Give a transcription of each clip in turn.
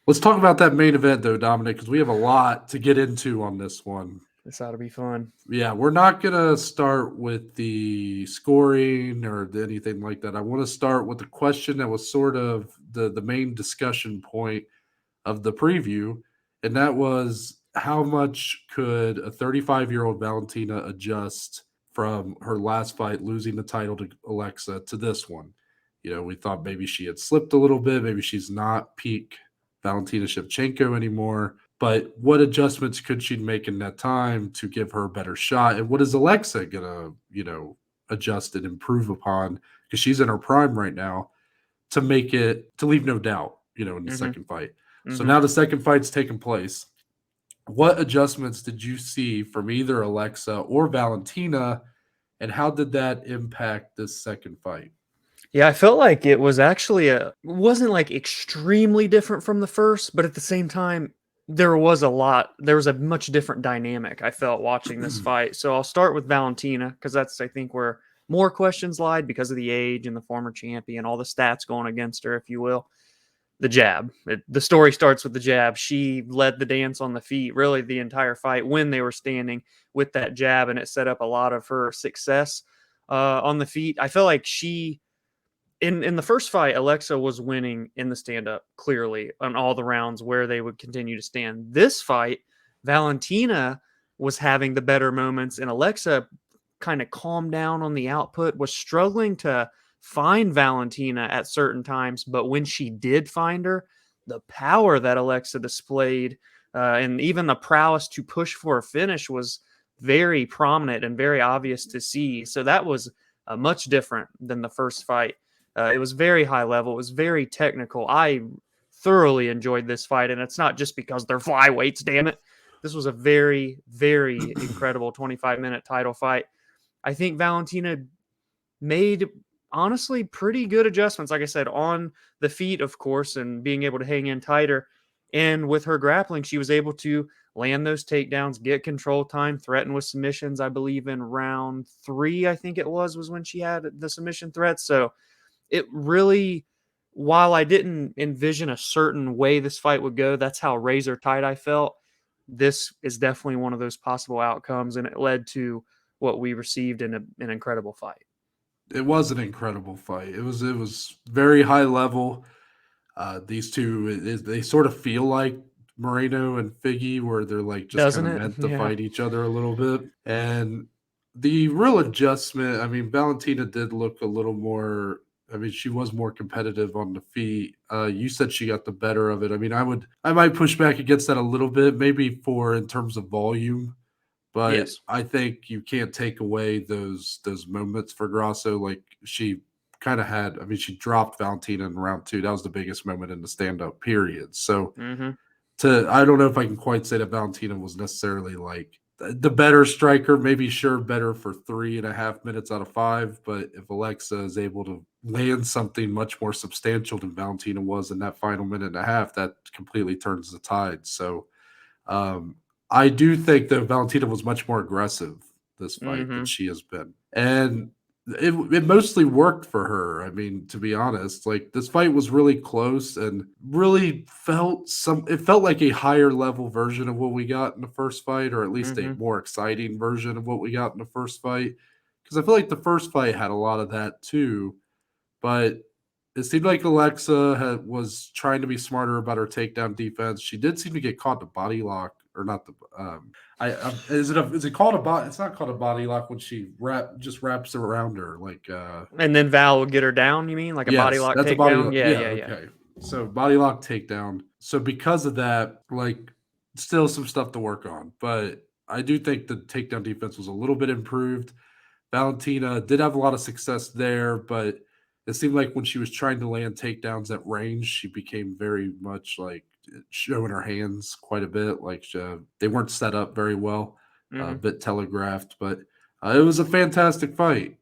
Let's talk about that main event, though, Dominic, because we have a lot to get into on this one. This ought to be fun. Yeah, we're not going to start with the scoring or anything like that. I want to start with the question that was sort of the main discussion point of the preview, and that was how much could a 35-year-old Valentina adjust from her last fight, losing the title to Alexa, to this one? We thought maybe she had slipped a little bit. Maybe she's not peak Valentina Shevchenko anymore. But what adjustments could she make in that time to give her a better shot? And what is Alexa gonna, adjust and improve upon? Because she's in her prime right now to make it to leave no doubt, in the Mm-hmm. second fight. So Mm-hmm. now the second fight's taking place. What adjustments did you see from either Alexa or Valentina, and how did that impact this second fight? Yeah, I felt like it was actually wasn't like extremely different from the first, but at the same time, there was a much different dynamic I felt watching this fight. So I'll start with Valentina because that's, I think, where more questions lied because of the age and the former champion, all the stats going against her, if you will. The jab. The story starts with the jab. She led the dance on the feet, really the entire fight when they were standing with that jab, and it set up a lot of her success on the feet. I feel like she in the first fight, Alexa was winning in the stand up clearly on all the rounds where they would continue to stand. This fight, Valentina was having the better moments, and Alexa kind of calmed down on the output, was struggling to find Valentina at certain times. But when she did find her, the power that Alexa displayed and even the prowess to push for a finish was very prominent and very obvious to see. So that was much different than the first fight. It was very high level. It was very technical. I thoroughly enjoyed this fight, and it's not just because they're flyweights. Damn it, this was a very, very incredible 25-minute title fight. I think Valentina made honestly pretty good adjustments. Like I said, on the feet, of course, and being able to hang in tighter. And with her grappling, she was able to land those takedowns, get control time, threaten with submissions. I believe in round 3, I think it was when she had the submission threat. So it really, while I didn't envision a certain way this fight would go, that's how razor tight I felt. This is definitely one of those possible outcomes, and it led to what we received in an incredible fight. It was an incredible fight. It was very high level. These two, they sort of feel like Moreno and Figgy, where they're like just kind Doesn't of it? meant to Yeah. fight each other a little bit. And the real adjustment, I mean, Valentina did look a little more. I mean, she was more competitive on the feet. You said she got the better of it. I mean, I might push back against that a little bit, maybe for in terms of volume, but Yes. I think you can't take away those moments for Grasso. Like she kind of had. I mean, she dropped Valentina in round 2. That was the biggest moment in the stand up period. So Mm-hmm. I don't know if I can quite say that Valentina was necessarily like the better striker. Maybe sure better for 3.5 minutes out of 5, but if Alexa is able to land something much more substantial than Valentina was in that final minute and a half, that completely turns the tide. So um, I do think that Valentina was much more aggressive this fight than Mm-hmm. she has been, and it mostly worked for her. I mean, to be honest, like this fight was really close and really felt some. It felt like a higher level version of what we got in the first fight, or at least a Mm-hmm. more exciting version of what we got in the first fight. Because I feel like the first fight had a lot of that too, but it seemed like Alexa was trying to be smarter about her takedown defense. She did seem to get caught in a body lock, or not the. Is it called a body? It's not called a body lock when she wraps around her like. And then Val will get her down. You mean like a body Yes, lock that's a body takedown? lock. Yeah, Yeah, yeah, yeah. okay. So body lock takedown. So because of that, like, still some stuff to work on, but I do think the takedown defense was a little bit improved. Valentina did have a lot of success there, but it seemed like when she was trying to land takedowns at range, she became very much like showing her hands quite a bit. Like they weren't set up very well, a Mm-hmm. bit telegraphed, but it was a fantastic fight.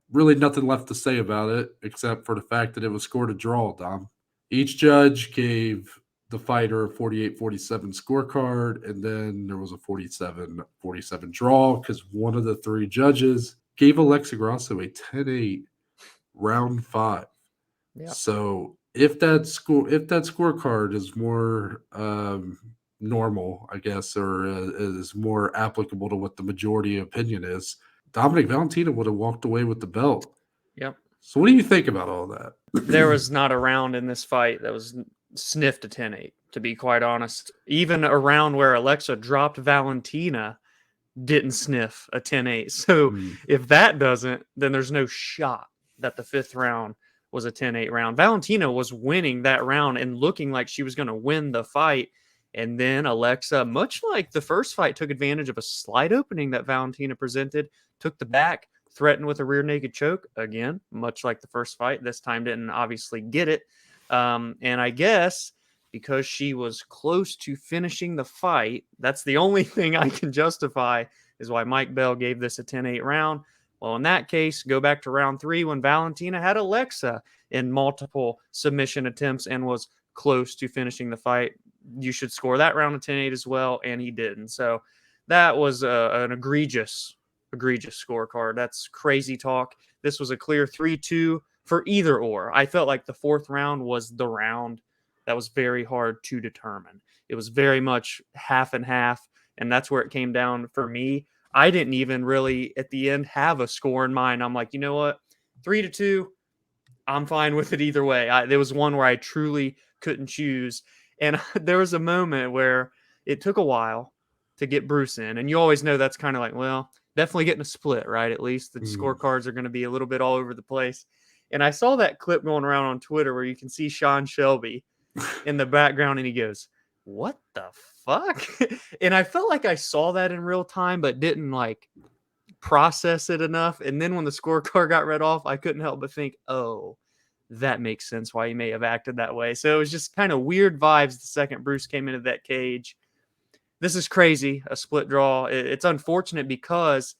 Really nothing left to say about it except for the fact that it was scored a draw, Dom. Each judge gave the fighter a 48-47 scorecard, and then there was a 47-47 draw because one of the 3 judges gave Alexa Grasso a 10-8 round 5. Yeah. So if that scorecard is more normal, I guess, or is more applicable to what the majority opinion is, Dominic Valentina would have walked away with the belt. Yep. So what do you think about all that? There was not a round in this fight that was sniffed a 10-8, to be quite honest. Even a round where Alexa dropped Valentina didn't sniff a 10-8. So Mm, if that doesn't, then there's no shot that the fifth round was a 10-8 round. Valentina was winning that round and looking like she was going to win the fight. And then Alexa, much like the first fight, took advantage of a slight opening that Valentina presented, took the back, threatened with a rear naked choke. Again, much like the first fight, this time didn't obviously get it. And I guess because she was close to finishing the fight, that's the only thing I can justify is why Mike Bell gave this a 10-8 round. Well, in that case, go back to round 3 when Valentina had Alexa in multiple submission attempts and was close to finishing the fight. You should score that round a 10-8 as well, and he didn't. So that was an egregious scorecard. That's crazy talk. This was a clear 3-2 for either or. I felt like the fourth round was the round that was very hard to determine. It was very much half and half, and that's where it came down for me. I didn't even really at the end have a score in mind. I'm like, you know what, 3-2, I'm fine with it either way. There was one where I truly couldn't choose, and there was a moment where it took a while to get Bruce in, and you always know that's kind of like, well, definitely getting a split, right? At least the mm. scorecards are going to be a little bit all over the place. And I saw that clip going around on Twitter where you can see Sean Shelby in the background and he goes, "What the fuck?" And I felt like I saw that in real time, but didn't like process it enough. And then when the scorecard got read off, I couldn't help but think, oh, that makes sense why he may have acted that way. So it was just kind of weird vibes the second Bruce came into that cage. This is crazy, a split draw. It's unfortunate because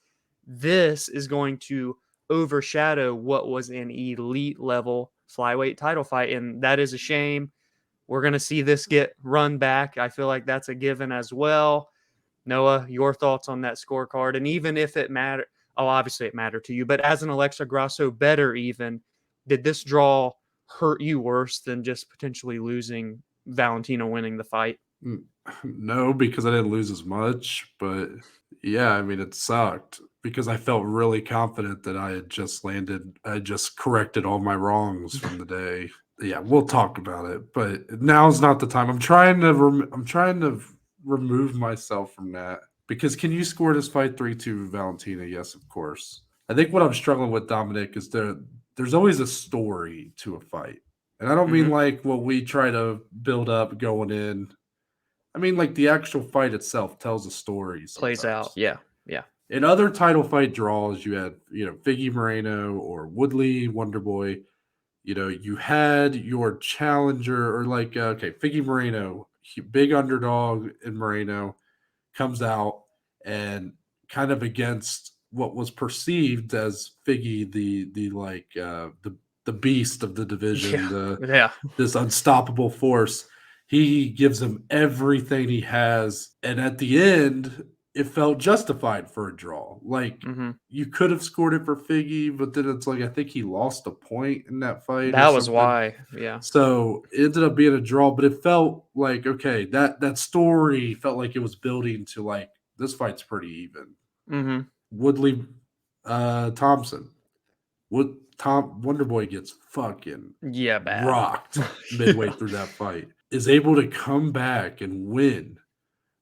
this is going to overshadow what was an elite level flyweight title fight. And that is a shame. We're going to see this get run back. I feel like that's a given as well. Noah, your thoughts on that scorecard? And even if it mattered, oh, obviously it mattered to you, but as an Alexa Grasso better even, did this draw hurt you worse than just potentially losing Valentina winning the fight? Mm, no, because I didn't lose as much, but yeah, I mean, it sucked because I felt really confident that I had just corrected all my wrongs from the day. Yeah, we'll talk about it, but now's not the time. I'm trying to remove myself from that because can you score this fight 3-2 Valentina? Yes, of course. I think what I'm struggling with Dominic is there's always a story to a fight. And I don't mean Mm-hmm. like what we try to build up going in. I mean, like the actual fight itself tells a story Plays out. sometimes. Yeah. Yeah. In other title fight draws, you had, Figgy Moreno or Woodley Wonderboy. You had your challenger or like, okay, Figgy Moreno, big underdog in Moreno, comes out and kind of against what was perceived as Figgy, the beast of the Yeah. division, Yeah. this unstoppable force. He gives him everything he has. And at the end, it felt justified for a draw. Like Mm-hmm. you could have scored it for Figgy, but then it's like I think he lost a point in that fight or That was something. why. Yeah. So it ended up being a draw, but it felt like okay, that story felt like it was building to like this fight's pretty even. Mm-hmm. Woodley Thompson. Tom Wonderboy gets fucking Yeah. Bad. rocked midway Yeah. through that fight, is able to come back and win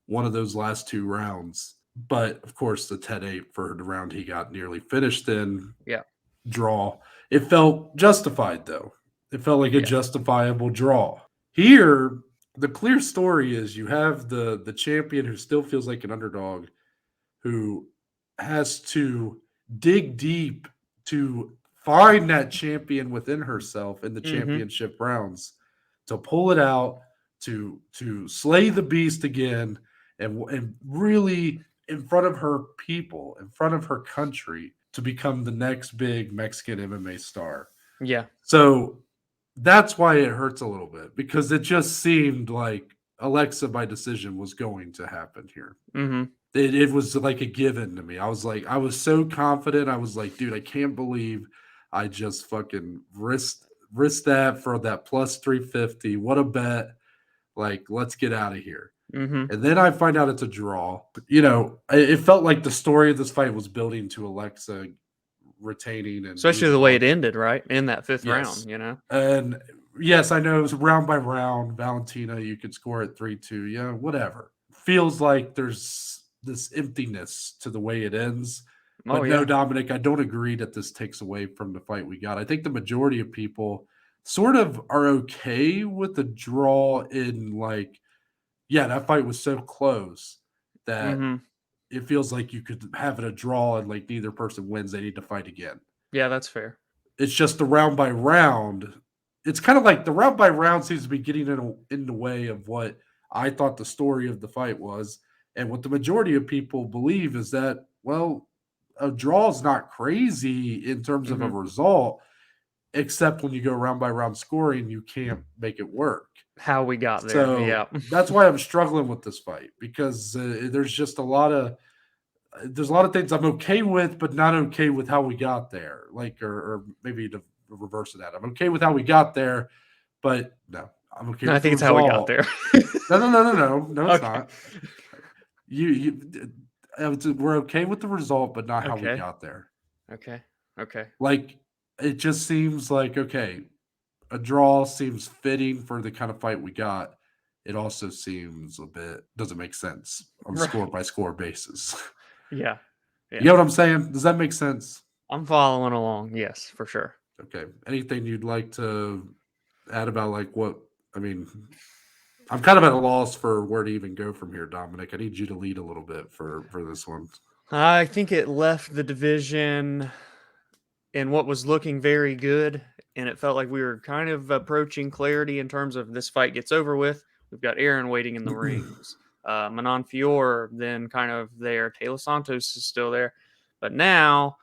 one of those last two rounds. But of course, the 10-8 for the round he got nearly finished in Yeah. draw. It felt justified though. It felt like a Yeah. justifiable draw. Here, the clear story is you have the champion who still feels like an underdog, who has to dig deep to find that champion within herself in the Mm-hmm. championship rounds to pull it out to slay the beast again and really in front of her people, in front of her country to become the next big Mexican MMA star. Yeah. So that's why it hurts a little bit because it just seemed like Alexa by decision was going to happen here. Mm-hmm. It was like a given to me. I was so confident. I was like, dude, I can't believe I just fucking risked risk that for that plus 350. What a bet. Like, let's get out of here. Mm-hmm. And then I find out it's a draw. You know, it felt like the story of this fight was building to Alexa retaining and Especially moving the way on. it ended, right? In that fifth Yes. round, you know? And yes, I know it was round by round. Valentina, you could score at 3-2. Yeah, whatever. Feels like there's this emptiness to the way it ends. Oh, But no, yeah. Dominic, I don't agree that this takes away from the fight we got. I think the majority of people sort of are okay with the draw in like, yeah, that fight was so close that Mm-hmm. it feels like you could have it a draw and like neither person wins, they need to fight again. Yeah, that's fair. It's just the round by round. It's kind of like the round by round seems to be getting in the way of what I thought the story of the fight was. And what the majority of people believe is that, well, a draw is not crazy in terms of a Mm-hmm. result, except when you go round by round scoring, you can't make it work. How we got there. So Yeah. that's why I'm struggling with this fight because there's just there's a lot of things I'm okay with, but not okay with how we got there. Like, or maybe the reverse of that. I'm okay with how we got there, but no, I'm okay No, I with the think it's how we got result. there. No, it's Okay. not. We're okay with the result, but not how we Okay. got there. Okay. Okay. Like, it just seems like, okay, a draw seems fitting for the kind of fight we got. It also seems a bit doesn't make sense on score Right. by score basis. Yeah. You Yeah. know what I'm saying? Does that make sense? I'm following along. Yes, for sure. Okay. Anything you'd like to add about like what I mean? I'm kind of at a loss for where to even go from here, Dominic. I need you to lead a little bit for this one. I think it left the division in what was looking very good, and it felt like we were kind of approaching clarity in terms of this fight gets over with. We've got Aaron waiting in the rings. Manon Fior then kind of there. Taylor Santos is still there. But now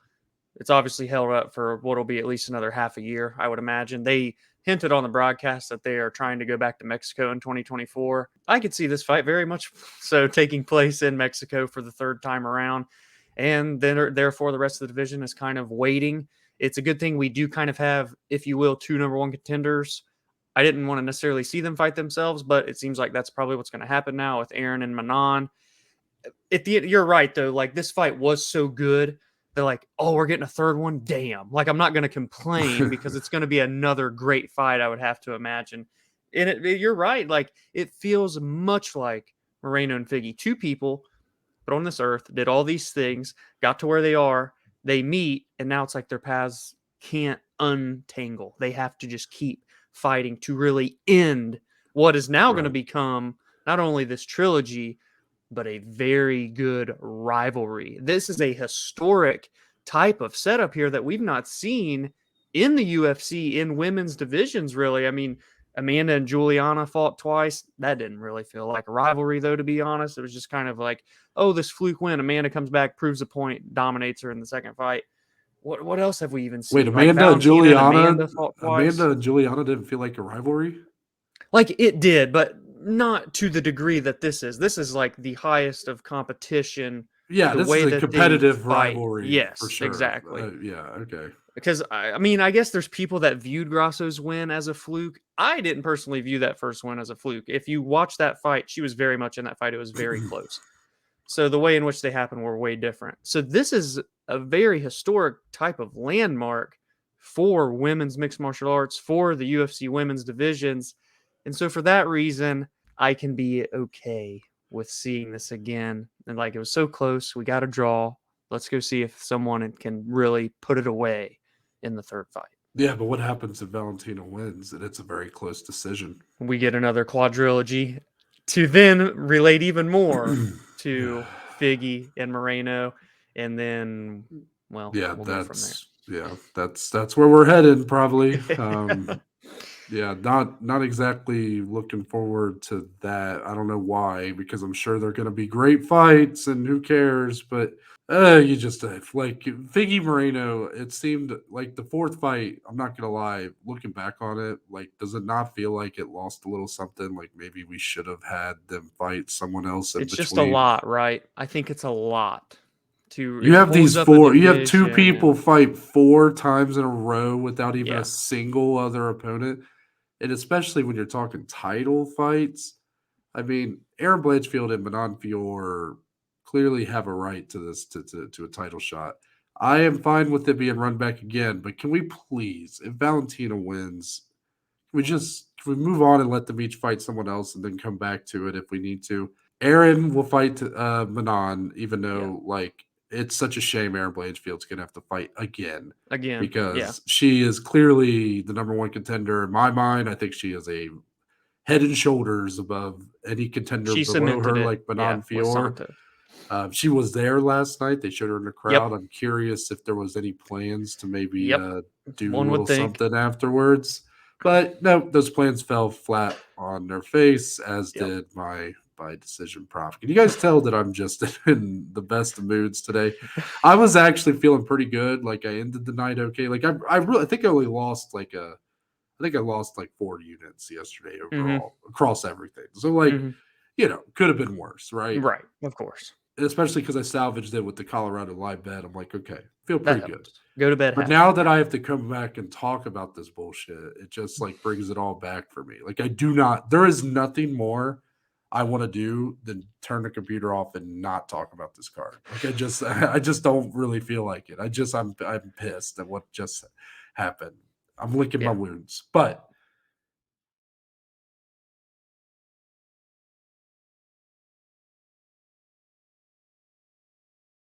it's obviously held up for what'll be at least another half a year, I would imagine. They hinted on the broadcast that they are trying to go back to Mexico in 2024. I could see this fight very much so taking place in Mexico for the third time around. And then, therefore, the rest of the division is kind of waiting. It's a good thing we do kind of have, if you will, two number one contenders. I didn't want to necessarily see them fight themselves, but it seems like that's probably what's going to happen now with Aaron and Manon. You're right though. Like this fight was so good. They're like, oh, we're getting a third one. Damn. Like I'm not going to complain because it's going to be another great fight. I would have to imagine. And you're right. Like it feels much like Moreno and Figgy, two people, but on this earth, did all these things, got to where they are. They meet, and now it's like their paths can't untangle. They have to just keep fighting to really end what is now going to Right. become not only this trilogy but a very good rivalry. This is a historic type of setup here that we've not seen in the UFC in women's divisions, really. I mean, Amanda and Juliana fought twice. That didn't really feel like a rivalry, though, to be honest. It was just kind of like, oh, this fluke win. Amanda comes back, proves a point, dominates her in the second fight. What else have we even Wait, seen? Like Valentina and Amanda fought twice. Amanda and Juliana didn't feel like a rivalry? Like it did, but not to the degree that this is. This is like the highest of competition. Yeah, The this is way a that they competitive fight. rivalry for Yes, sure. exactly. Yeah, okay. Because I mean, I guess there's people that viewed Grasso's win as a fluke. I didn't personally view that first win as a fluke. If you watch that fight, she was very much in that fight. It was very close. So the way in which they happened were way different. So this is a very historic type of landmark for women's mixed martial arts, for the UFC women's divisions. And so for that reason, I can be okay with seeing this again. And like it was so close, we got a draw. Let's go see if someone can really put it away in the third fight. Yeah, but what happens if Valentina wins and it's a very close decision? We get another quadrilogy to then relate even more to Figgy and Moreno, and then we'll go from that's where we're headed probably. there. Yeah, not exactly looking forward to that. I don't know why, because I'm sure they're going to be great fights, and who cares? But you just like Figgy Moreno. It seemed like the fourth fight. I'm not gonna lie. Looking back on it, like, does it not feel like it lost a little something? Like maybe we should have had them fight someone else in It's just a between. lot, right? I think it's a lot to You have close these up a 4 you have 2 division. people And fight 4 times in a row without even a yeah, single other opponent, and especially when you're talking title fights. I mean, Aaron Blanchfield and Manon Fior clearly have a right to this to a title shot. I am fine with it being run back again, but can we please, if Valentina wins, can we move on and let them each fight someone else and then come back to it if we need to? Aaron will fight Manon, even yeah, though like it's such a shame Aaron Blanchfield's gonna have to fight again again, yeah. because she is clearly the number one contender in my mind. I think she is a head and shoulders above any contender She below cemented her, it, like yeah, Manon with Fior. Santos. She was there last night. They showed her in the Yep, crowd. I'm curious if there was any plans to maybe yep. do a One would little think. something afterwards. But no, those plans fell flat on their face, as Yep. did my decision prop. Can you guys tell that I'm just in the best of moods today? I was actually feeling pretty good. Like I ended the night okay. Like I really I think I only lost like a I think I lost like 4 units yesterday Mhm, overall across everything. So like, mhm. could have been worse, right? Right, of course. Especially because I salvaged it with the Colorado live bet. I'm like, okay, feel That pretty good. helps. Go to bed But happy. now that I have to come back and talk about this bullshit, it just like brings it all back for me. Like I do not there is nothing more I want to do than turn the computer off and not talk about this card. Like I just don't really feel like it. I'm pissed at what just happened. I'm licking my Yeah. wounds. But